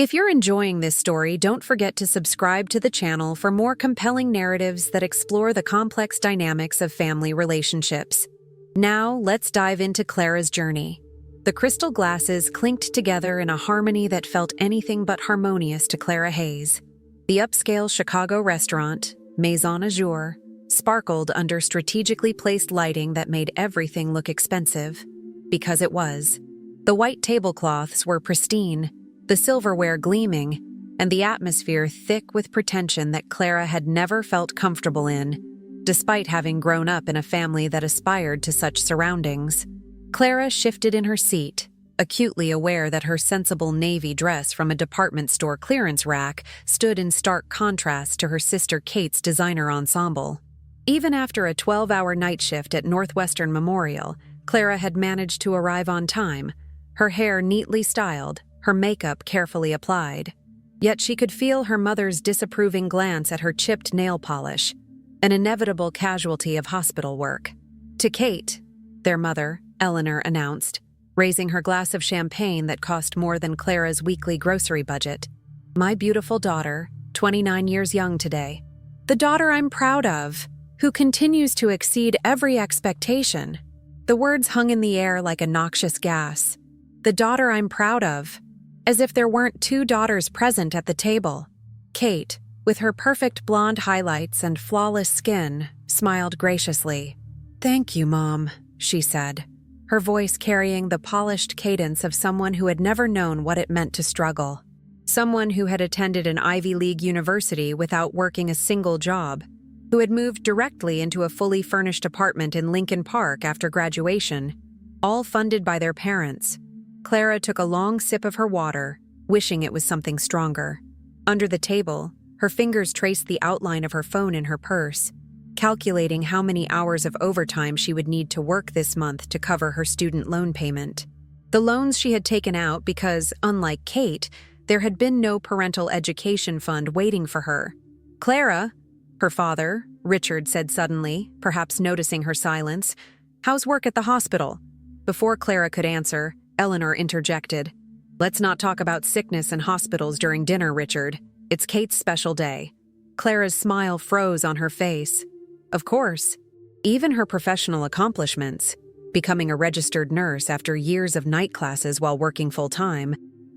If you're enjoying this story, don't forget to subscribe to the channel for more compelling narratives that explore the complex dynamics of family relationships. Now, let's dive into Clara's journey. The crystal glasses clinked together in a harmony that felt anything but harmonious to Clara Hayes. The upscale Chicago restaurant, Maison Azur, sparkled under strategically placed lighting that made everything look expensive. Because it was. The white tablecloths were pristine, the silverware gleaming, and the atmosphere thick with pretension that Clara had never felt comfortable in, despite having grown up in a family that aspired to such surroundings. Clara shifted in her seat, acutely aware that her sensible navy dress from a department store clearance rack stood in stark contrast to her sister Kate's designer ensemble. Even after a 12-hour night shift at Northwestern Memorial, Clara had managed to arrive on time, her hair neatly styled, her makeup carefully applied. Yet she could feel her mother's disapproving glance at her chipped nail polish, an inevitable casualty of hospital work. To Kate, their mother, Eleanor announced, raising her glass of champagne that cost more than Clara's weekly grocery budget. "My beautiful daughter, 29 years young today. The daughter I'm proud of, who continues to exceed every expectation." The words hung in the air like a noxious gas. The daughter I'm proud of. As if there weren't two daughters present at the table. Kate, with her perfect blonde highlights and flawless skin, smiled graciously. "Thank you, Mom," she said, her voice carrying the polished cadence of someone who had never known what it meant to struggle. Someone who had attended an Ivy League university without working a single job, who had moved directly into a fully furnished apartment in Lincoln Park after graduation, all funded by their parents. Clara took a long sip of her water, wishing it was something stronger. Under the table, her fingers traced the outline of her phone in her purse, calculating how many hours of overtime she would need to work this month to cover her student loan payment. The loans she had taken out because, unlike Kate, there had been no parental education fund waiting for her. "Clara," her father, Richard, said suddenly, perhaps noticing her silence, "how's work at the hospital?" Before Clara could answer, Eleanor interjected. "Let's not talk about sickness and hospitals during dinner, Richard. It's Kate's special day." Clara's smile froze on her face. Of course. Even her professional accomplishments, becoming a registered nurse after years of night classes while working full-time,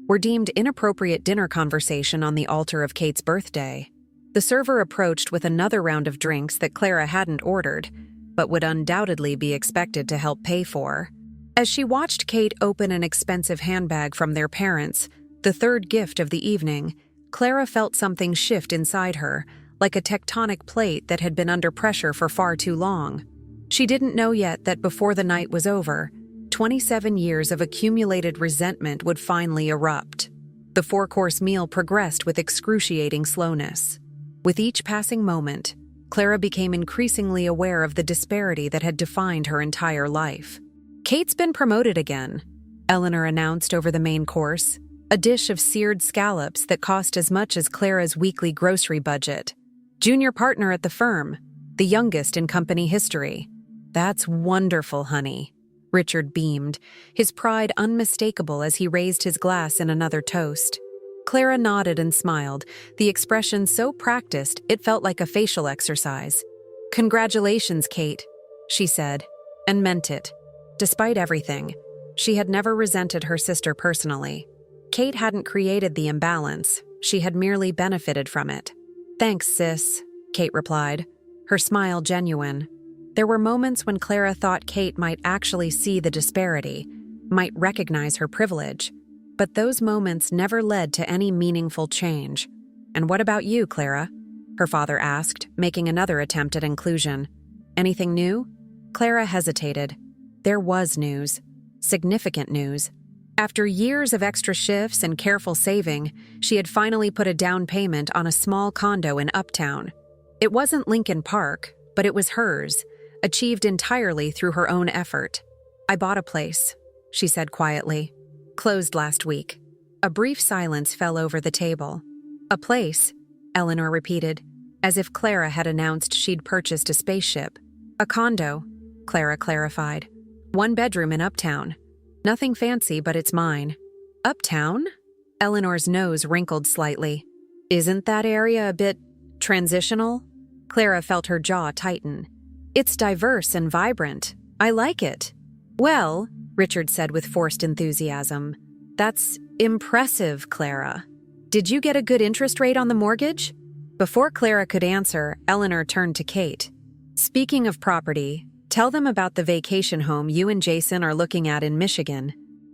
were deemed inappropriate dinner conversation on the altar of Kate's birthday. The server approached with another round of drinks that Clara hadn't ordered, but would undoubtedly be expected to help pay for. As she watched Kate open an expensive handbag from their parents, the third gift of the evening, Clara felt something shift inside her, like a tectonic plate that had been under pressure for far too long. She didn't know yet that before the night was over, 27 years of accumulated resentment would finally erupt. The four-course meal progressed with excruciating slowness. With each passing moment, Clara became increasingly aware of the disparity that had defined her entire life. "Kate's been promoted again," Eleanor announced over the main course, a dish of seared scallops that cost as much as Clara's weekly grocery budget. "Junior partner at the firm, the youngest in company history." "That's wonderful, honey," Richard beamed, his pride unmistakable as he raised his glass in another toast. Clara nodded and smiled, the expression so practiced it felt like a facial exercise. "Congratulations, Kate," she said, and meant it. Despite everything, she had never resented her sister personally. Kate hadn't created the imbalance, she had merely benefited from it. "Thanks, sis," Kate replied, her smile genuine. There were moments when Clara thought Kate might actually see the disparity, might recognize her privilege, but those moments never led to any meaningful change. "And what about you, Clara?" her father asked, making another attempt at inclusion. "Anything new?" Clara hesitated. There was news. Significant news. After years of extra shifts and careful saving, she had finally put a down payment on a small condo in Uptown. It wasn't Lincoln Park, but it was hers, achieved entirely through her own effort. "I bought a place," she said quietly. "Closed last week." A brief silence fell over the table. "A place," Eleanor repeated, as if Clara had announced she'd purchased a spaceship. "A condo," Clara clarified. "One bedroom in Uptown. Nothing fancy, but it's mine." "Uptown?" Eleanor's nose wrinkled slightly. Isn't that area a bit transitional? Clara felt her jaw tighten. It's diverse and vibrant. I like it. Well, Richard said with forced enthusiasm, that's impressive, Clara. Did you get a good interest rate on the mortgage? Before Clara could answer, Eleanor turned to Kate. Speaking of property, tell them about the vacation home you and Jason are looking at in Michigan.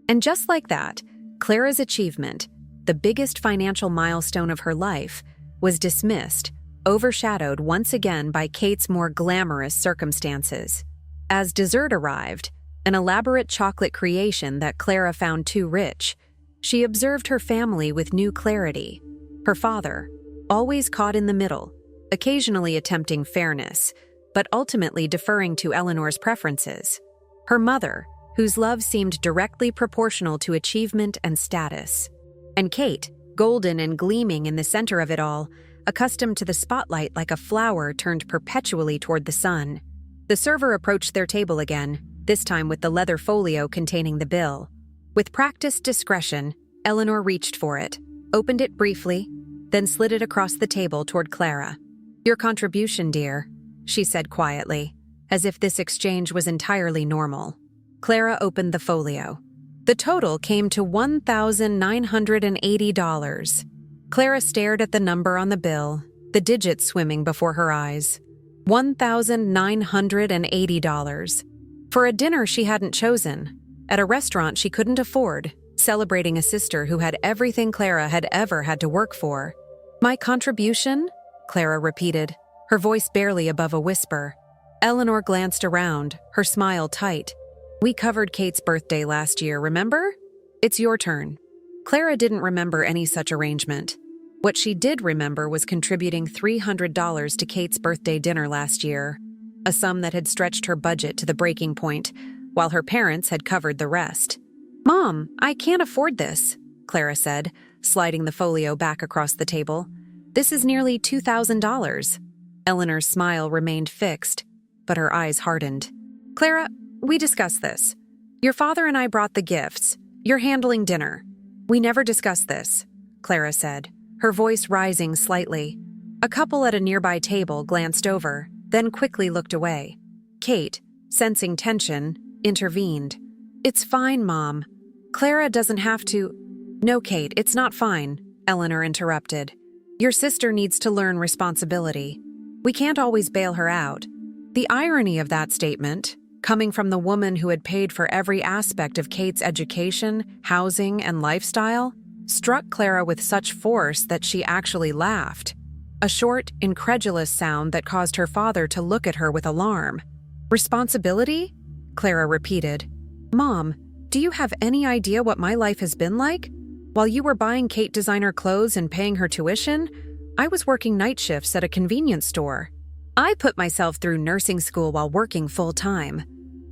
And just like that, Clara's achievement, the biggest financial milestone of her life, was dismissed, overshadowed once again by Kate's more glamorous circumstances. As dessert arrived, an elaborate chocolate creation that Clara found too rich, she observed her family with new clarity. Her father, always caught in the middle, occasionally attempting fairness, but ultimately deferring to Eleanor's preferences. Her mother, whose love seemed directly proportional to achievement and status. And Kate, golden and gleaming in the center of it all, accustomed to the spotlight like a flower turned perpetually toward the sun. The server approached their table again, this time with the leather folio containing the bill. With practiced discretion, Eleanor reached for it, opened it briefly, then slid it across the table toward Clara. "Your contribution, dear," she said quietly, as if this exchange was entirely normal. Clara opened the folio. The total came to $1,980. Clara stared at the number on the bill, the digits swimming before her eyes. $1,980. For a dinner she hadn't chosen, at a restaurant she couldn't afford, celebrating a sister who had everything Clara had ever had to work for. "My contribution?" Clara repeated, her voice barely above a whisper. Eleanor glanced around, her smile tight. "We covered Kate's birthday last year, remember? It's your turn." Clara didn't remember any such arrangement. What she did remember was contributing $300 to Kate's birthday dinner last year, a sum that had stretched her budget to the breaking point, while her parents had covered the rest. "Mom, I can't afford this," Clara said, sliding the folio back across the table. "This is nearly $2,000. Eleanor's smile remained fixed, but her eyes hardened. "Clara, we discussed this. Your father and I brought the gifts. You're handling dinner. We never discussed this," Clara said, her voice rising slightly. A couple at a nearby table glanced over, then quickly looked away. Kate, sensing tension, intervened. "It's fine, Mom. Clara doesn't have to—" "No, Kate, it's not fine," Eleanor interrupted. "Your sister needs to learn responsibility. We can't always bail her out." The irony of that statement, coming from the woman who had paid for every aspect of Kate's education, housing, and lifestyle, struck Clara with such force that she actually laughed. A short, incredulous sound that caused her father to look at her with alarm. "Responsibility?" Clara repeated. "Mom, do you have any idea what my life has been like? While you were buying Kate designer clothes and paying her tuition, I was working night shifts at a convenience store. I put myself through nursing school while working full-time.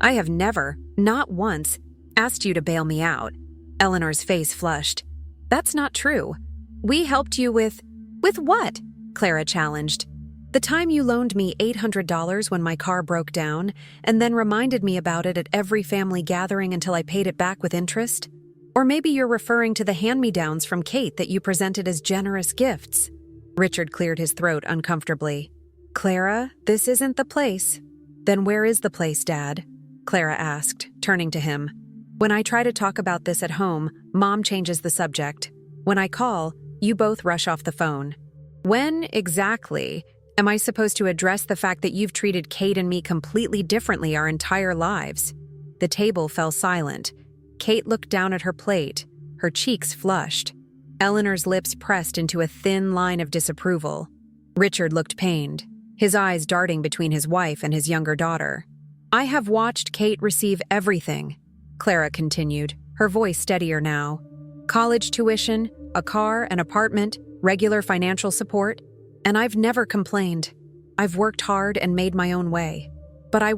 I have never, not once, asked you to bail me out." Eleanor's face flushed. "That's not true. We helped you with—" "With what?" Clara challenged. "The time you loaned me $800 when my car broke down, and then reminded me about it at every family gathering until I paid it back with interest? Or maybe you're referring to the hand-me-downs from Kate that you presented as generous gifts." Richard cleared his throat uncomfortably. "Clara, this isn't the place." "Then where is the place, Dad?" Clara asked, turning to him. "When I try to talk about this at home, Mom changes the subject. When I call, you both rush off the phone. When, exactly, am I supposed to address the fact that you've treated Kate and me completely differently our entire lives?" The table fell silent. Kate looked down at her plate, her cheeks flushed. Eleanor's lips pressed into a thin line of disapproval. Richard looked pained, his eyes darting between his wife and his younger daughter. "I have watched Kate receive everything," Clara continued, her voice steadier now. "College tuition, a car, an apartment, regular financial support, and I've never complained. I've worked hard and made my own way. But I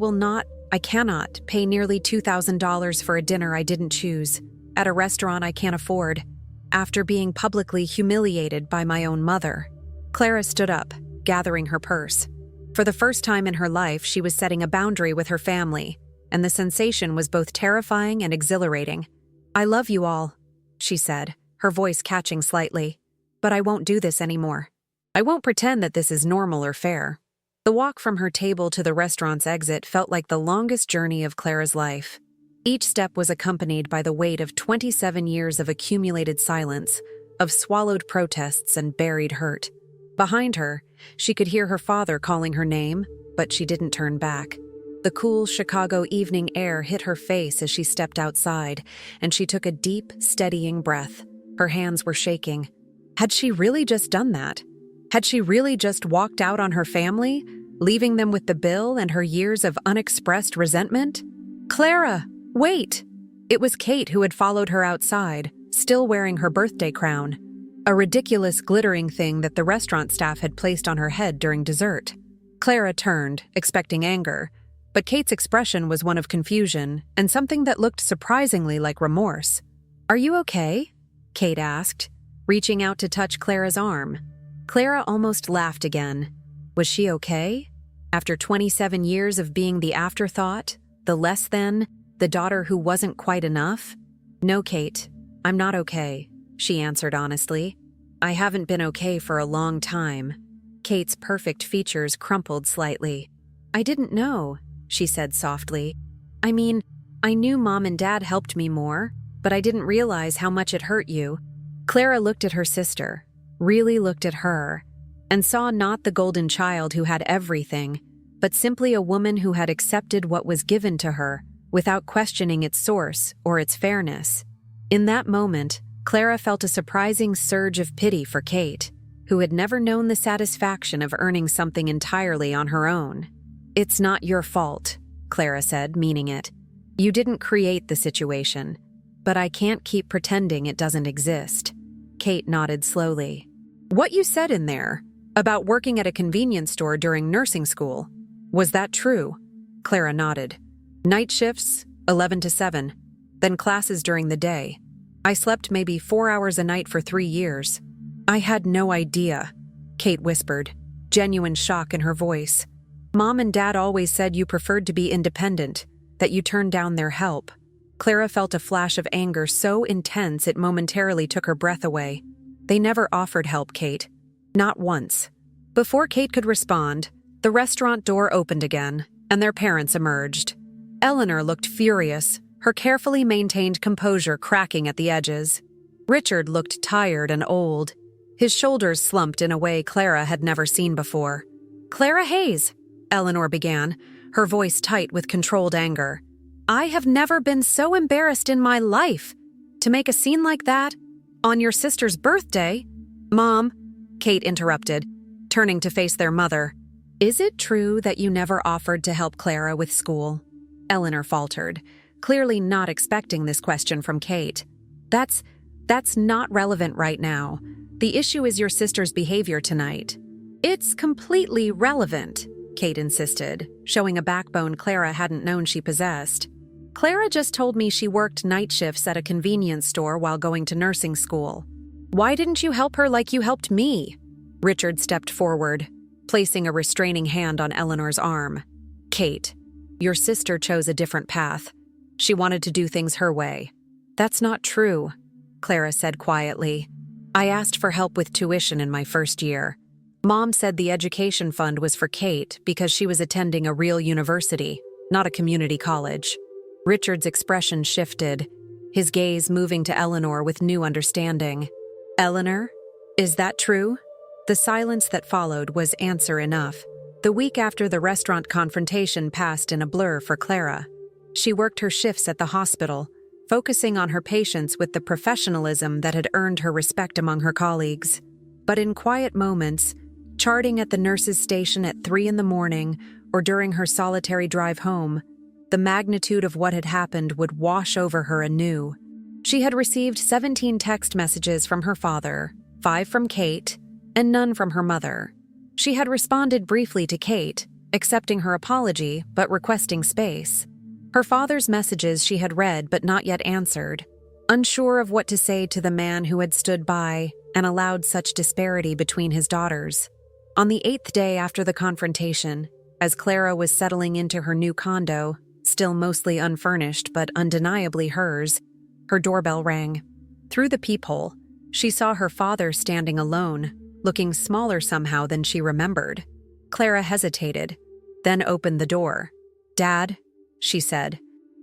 cannot pay nearly $2,000 for a dinner I didn't choose, at a restaurant I can't afford, after being publicly humiliated by my own mother." Clara stood up, gathering her purse. For the first time in her life, she was setting a boundary with her family, and the sensation was both terrifying and exhilarating. "I love you all," she said, her voice catching slightly. "But I won't do this anymore. I won't pretend that this is normal or fair." The walk from her table to the restaurant's exit felt like the longest journey of Clara's life. Each step was accompanied by the weight of 27 years of accumulated silence, of swallowed protests and buried hurt. Behind her, she could hear her father calling her name, but she didn't turn back. The cool Chicago evening air hit her face as she stepped outside, and she took a deep, steadying breath. Her hands were shaking. Had she really just done that? Had she really just walked out on her family, leaving them with the bill and her years of unexpressed resentment? "Clara, wait!" It was Kate who had followed her outside, still wearing her birthday crown, a ridiculous glittering thing that the restaurant staff had placed on her head during dessert. Clara turned, expecting anger, but Kate's expression was one of confusion and something that looked surprisingly like remorse. "Are you okay?" Kate asked, reaching out to touch Clara's arm. Clara almost laughed again. Was she okay? After 27 years of being the afterthought, the less than, the daughter who wasn't quite enough? "No, Kate, I'm not okay," she answered honestly. "I haven't been okay for a long time." Kate's perfect features crumpled slightly. "I didn't know," she said softly. "I mean, I knew Mom and Dad helped me more, but I didn't realize how much it hurt you." Clara looked at her sister, really looked at her, and saw not the golden child who had everything, but simply a woman who had accepted what was given to her without questioning its source or its fairness. In that moment, Clara felt a surprising surge of pity for Kate, who had never known the satisfaction of earning something entirely on her own. "It's not your fault," Clara said, meaning it. "You didn't create the situation, but I can't keep pretending it doesn't exist." Kate nodded slowly. "What you said in there, about working at a convenience store during nursing school, was that true?" Clara nodded. "Night shifts, 11 to 7, then classes during the day. I slept maybe 4 hours a night for 3 years. I had no idea," Kate whispered, genuine shock in her voice. "Mom and Dad always said you preferred to be independent, that you turned down their help." Clara felt a flash of anger so intense it momentarily took her breath away. "They never offered help, Kate. Not once." Before Kate could respond, the restaurant door opened again, and their parents emerged. Eleanor looked furious, her carefully maintained composure cracking at the edges. Richard looked tired and old, his shoulders slumped in a way Clara had never seen before. "Clara Hayes," Eleanor began, her voice tight with controlled anger. "I have never been so embarrassed in my life. To make a scene like that? On your sister's birthday?" "Mom," Kate interrupted, turning to face their mother. "Is it true that you never offered to help Clara with school?" Eleanor faltered, clearly not expecting this question from Kate. That's not relevant right now. The issue is your sister's behavior tonight." "It's completely relevant," Kate insisted, showing a backbone Clara hadn't known she possessed. "Clara just told me she worked night shifts at a convenience store while going to nursing school. Why didn't you help her like you helped me?" Richard stepped forward, placing a restraining hand on Eleanor's arm. "Kate, your sister chose a different path. She wanted to do things her way." "That's not true," Clara said quietly. "I asked for help with tuition in my first year. Mom said the education fund was for Kate because she was attending a real university, not a community college." Richard's expression shifted, his gaze moving to Eleanor with new understanding. "Eleanor, is that true?" The silence that followed was answer enough. The week after the restaurant confrontation passed in a blur for Clara. She worked her shifts at the hospital, focusing on her patients with the professionalism that had earned her respect among her colleagues. But in quiet moments, charting at the nurse's station at 3 a.m. or during her solitary drive home, the magnitude of what had happened would wash over her anew. She had received 17 text messages from her father, 5 from Kate, and none from her mother. She had responded briefly to Kate, accepting her apology but requesting space. Her father's messages she had read but not yet answered, unsure of what to say to the man who had stood by and allowed such disparity between his daughters. On the 8th day after the confrontation, as Clara was settling into her new condo, still mostly unfurnished but undeniably hers, her doorbell rang. Through the peephole, She saw her father standing alone, looking smaller somehow than she remembered. Clara hesitated, then opened the door. "Dad," she said,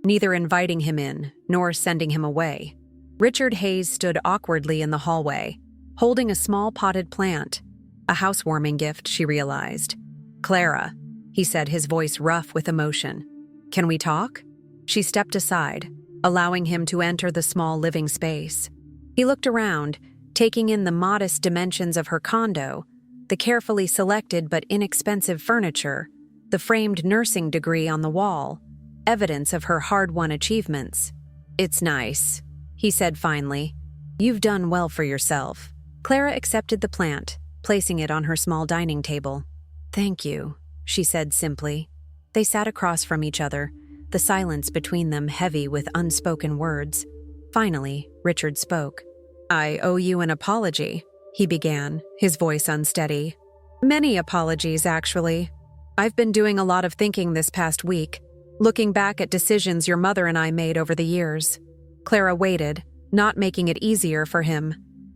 neither inviting him in nor sending him away. Richard Hayes stood awkwardly in the hallway, holding a small potted plant, a housewarming gift, she realized. "Clara," he said, his voice rough with emotion. "Can we talk?" She stepped aside, allowing him to enter the small living space. He looked around, taking in the modest dimensions of her condo, the carefully selected but inexpensive furniture, the framed nursing degree on the wall, evidence of her hard-won achievements. "It's nice," he said finally. "You've done well for yourself." Clara accepted the plant, placing it on her small dining table. "Thank you," she said simply. They sat across from each other, the silence between them heavy with unspoken words. Finally, Richard spoke. "I owe you an apology," he began, his voice unsteady. "Many apologies, actually. I've been doing a lot of thinking this past week, looking back at decisions your mother and I made over the years." Clara waited, not making it easier for him.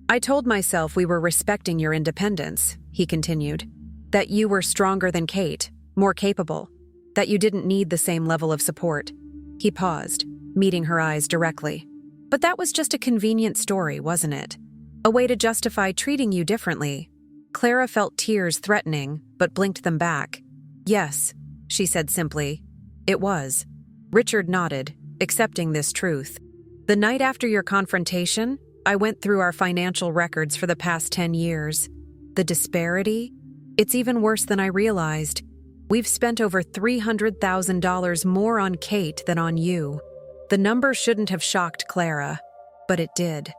"I told myself we were respecting your independence," he continued. "That you were stronger than Kate, more capable. That you didn't need the same level of support." He paused, meeting her eyes directly. "But that was just a convenient story, wasn't it? A way to justify treating you differently." Clara felt tears threatening, but blinked them back. "Yes," she said simply. "It was." Richard nodded, accepting this truth. "The night after your confrontation, I went through our financial records for the past 10 years. The disparity? It's even worse than I realized. We've spent over $300,000 more on Kate than on you." The number shouldn't have shocked Clara, but it did.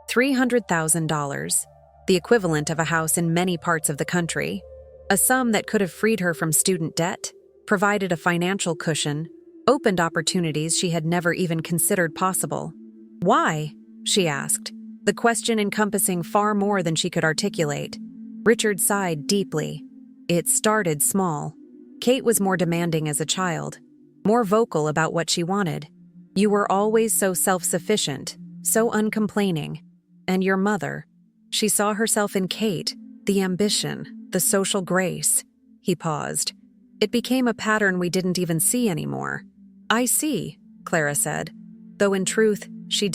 $300,000, the equivalent of a house in many parts of the country. A sum that could have freed her from student debt, provided a financial cushion, opened opportunities she had never even considered possible. "Why?" she asked, the question encompassing far more than she could articulate. Richard sighed deeply. "It started small. Kate was more demanding as a child, more vocal about what she wanted. You were always so self-sufficient, so uncomplaining. And your mother, she saw herself in Kate, the ambition, the social grace." He paused. "It became a pattern we didn't even see anymore." "I see," Clara said, though in truth, she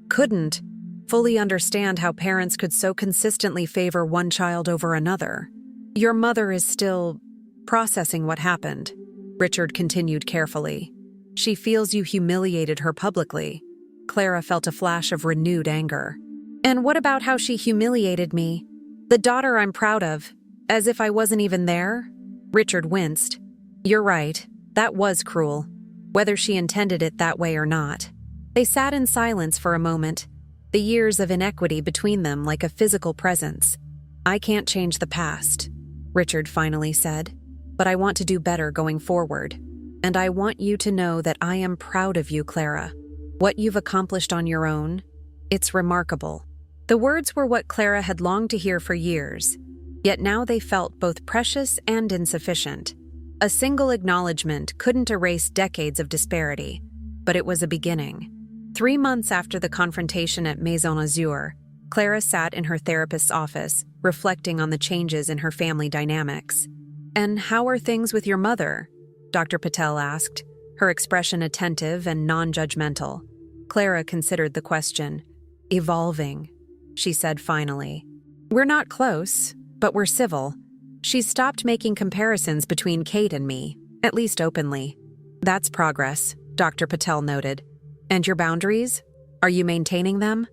couldn't fully understand how parents could so consistently favor one child over another. "Your mother is still processing what happened," Richard continued carefully. "She feels you humiliated her publicly." Clara felt a flash of renewed anger. "And what about how she humiliated me? The daughter I'm proud of, as if I wasn't even there?" Richard winced. "You're right, that was cruel, whether she intended it that way or not." They sat in silence for a moment, the years of inequity between them like a physical presence. "I can't change the past," Richard finally said, "but I want to do better going forward. And I want you to know that I am proud of you, Clara. What you've accomplished on your own, it's remarkable." The words were what Clara had longed to hear for years, yet now they felt both precious and insufficient. A single acknowledgement couldn't erase decades of disparity, but it was a beginning. 3 months after the confrontation at Maison Azur, Clara sat in her therapist's office, reflecting on the changes in her family dynamics. "And how are things with your mother?" Dr. Patel asked, her expression attentive and non-judgmental. Clara considered the question. "Evolving," she said finally. "We're not close, but we're civil. She's stopped making comparisons between Kate and me, at least openly." "That's progress," Dr. Patel noted. "And your boundaries? Are you maintaining them?"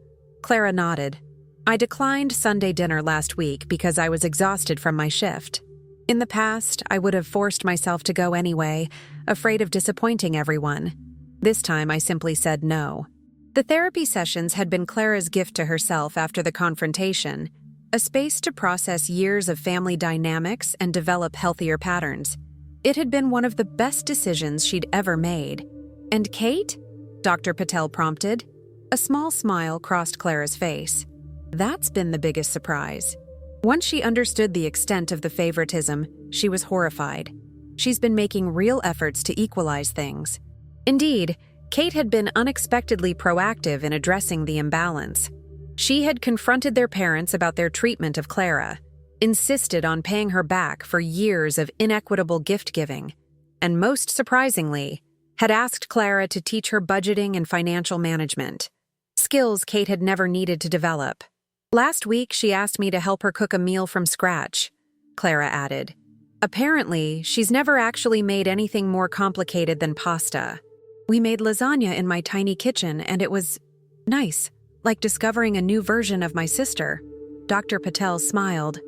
Clara nodded. "I declined Sunday dinner last week because I was exhausted from my shift. In the past, I would have forced myself to go anyway, afraid of disappointing everyone. This time, I simply said no." The therapy sessions had been Clara's gift to herself after the confrontation, a space to process years of family dynamics and develop healthier patterns. It had been one of the best decisions she'd ever made. "And Kate?" Dr. Patel prompted. A small smile crossed Clara's face. "That's been the biggest surprise." Once she understood the extent of the favoritism, she was horrified. She's been making real efforts to equalize things. Indeed, Kate had been unexpectedly proactive in addressing the imbalance. She had confronted their parents about their treatment of Clara, insisted on paying her back for years of inequitable gift-giving, and most surprisingly, had asked Clara to teach her budgeting and financial management, skills Kate had never needed to develop. Last week, she asked me to help her cook a meal from scratch, Clara added. Apparently, she's never actually made anything more complicated than pasta. We made lasagna in my tiny kitchen, and it was nice, like discovering a new version of my sister. Dr. Patel smiled.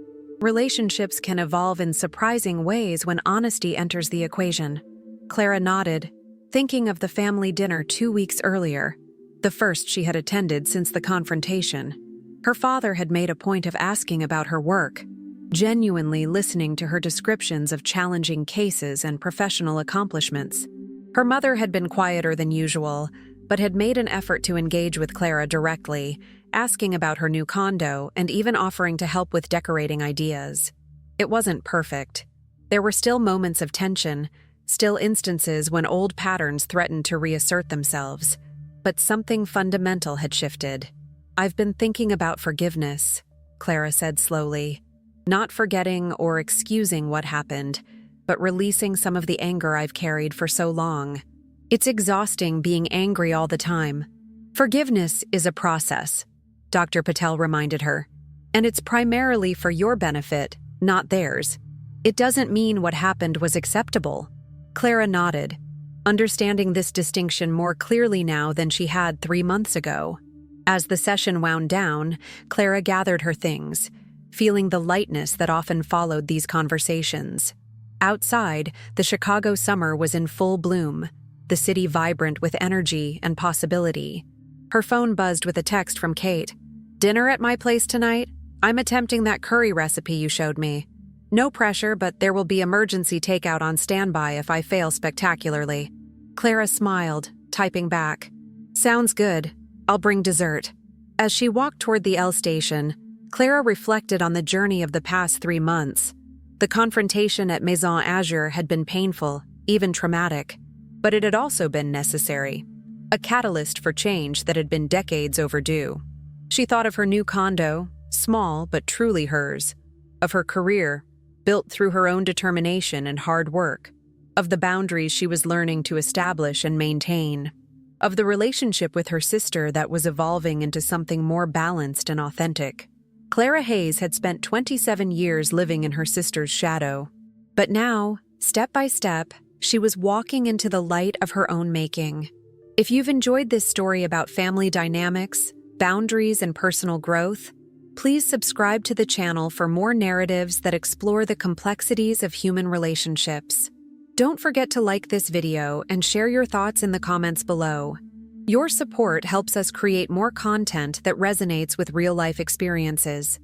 Relationships can evolve in surprising ways when honesty enters the equation. Clara nodded, thinking of the family dinner 2 weeks earlier, the first she had attended since the confrontation. Her father had made a point of asking about her work, genuinely listening to her descriptions of challenging cases and professional accomplishments. Her mother had been quieter than usual, but had made an effort to engage with Clara directly, asking about her new condo and even offering to help with decorating ideas. It wasn't perfect. There were still moments of tension, still instances when old patterns threatened to reassert themselves. But something fundamental had shifted. "I've been thinking about forgiveness," Clara said slowly. "Not forgetting or excusing what happened, but releasing some of the anger I've carried for so long. It's exhausting being angry all the time. Forgiveness is a process," Dr. Patel reminded her, "and it's primarily for your benefit, not theirs. It doesn't mean what happened was acceptable." Clara nodded, understanding this distinction more clearly now than she had 3 months ago. As the session wound down, Clara gathered her things, feeling the lightness that often followed these conversations. Outside, the Chicago summer was in full bloom, the city vibrant with energy and possibility. Her phone buzzed with a text from Kate. "Dinner at my place tonight? I'm attempting that curry recipe you showed me. No pressure, but there will be emergency takeout on standby if I fail spectacularly." Clara smiled, typing back. "Sounds good. I'll bring dessert." As she walked toward the L station, Clara reflected on the journey of the past 3 months. The confrontation at Maison Azure had been painful, even traumatic, but it had also been necessary, a catalyst for change that had been decades overdue. She thought of her new condo, small but truly hers, of her career, built through her own determination and hard work, of the boundaries she was learning to establish and maintain, of the relationship with her sister that was evolving into something more balanced and authentic. Clara Hayes had spent 27 years living in her sister's shadow, but now, step by step, she was walking into the light of her own making. If you've enjoyed this story about family dynamics, boundaries, and personal growth, please subscribe to the channel for more narratives that explore the complexities of human relationships. Don't forget to like this video and share your thoughts in the comments below. Your support helps us create more content that resonates with real-life experiences.